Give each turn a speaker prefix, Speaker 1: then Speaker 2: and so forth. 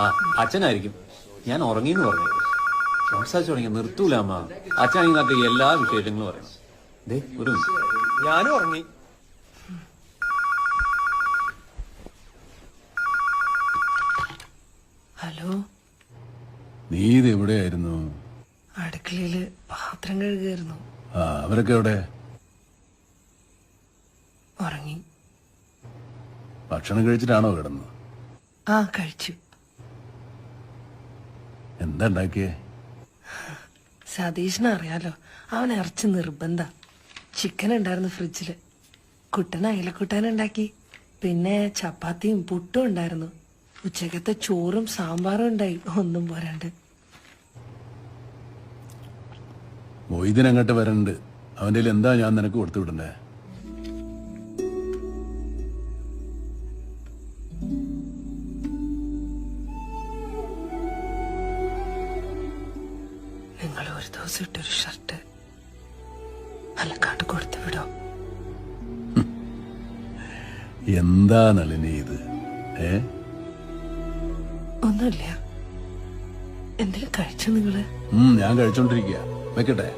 Speaker 1: ആ അച്ഛനായിരിക്കും. ഞാൻ ഉറങ്ങിന്ന് പറഞ്ഞു. സംസാരിച്ചു തുടങ്ങി നിർത്തൂല അമ്മ. അച്ഛൻ നാട്ടിൽ എല്ലാ വിശേഷങ്ങളും പറയണം. ദേ ഒരു
Speaker 2: ഞാനും ഉറങ്ങി.
Speaker 3: ഹലോ,
Speaker 4: നീ ഇത് എവിടെയായിരുന്നു?
Speaker 3: അടുക്കളയില് പാത്രം കഴുകുകയായിരുന്നു.
Speaker 4: ആ അവരൊക്കെ എവിടെ?
Speaker 3: ഉറങ്ങി.
Speaker 4: ഭക്ഷണം കഴിച്ചിട്ടാണോ കിടന്നത്?
Speaker 3: ആ കഴിച്ചു.
Speaker 4: എന്താ ഉണ്ടാക്കിയേ?
Speaker 3: സതീഷിനെ അറിയാലോ, അവൻ ഇറച്ചി നിർബന്ധ. ചിക്കൻ ഉണ്ടായിരുന്നു ഫ്രിഡ്ജില്. കുട്ടൻ അയലക്കൂട്ടാനുണ്ടാക്കി. പിന്നെ ചപ്പാത്തിയും പുട്ടും ഉണ്ടായിരുന്നു. ഉച്ചക്കത്തെ ചോറും സാമ്പാറും ഉണ്ടായി. ഒന്നും പോരാണ്ട്.
Speaker 4: മൊയ്തീൻ അങ്ങോട്ട് വരണ്ട്. അവൻ്റെ കയ്യിൽ എന്താ ഞാൻ നിനക്ക് കൊടുത്തു വിടണ്ടേ?
Speaker 3: നിങ്ങൾ ഒരു ദിവസം ഇട്ടൊരു ഷർട്ട് പാലക്കാട് കൊടുത്തു വിടോ?
Speaker 4: എന്താ നളിനി ഇത്?
Speaker 3: ഒന്നുമില്ല. എന്തെങ്കിലും കഴിച്ചു നിങ്ങള്?
Speaker 4: ഞാൻ കഴിച്ചോണ്ടിരിക്കുക. വെക്കട്ടെ?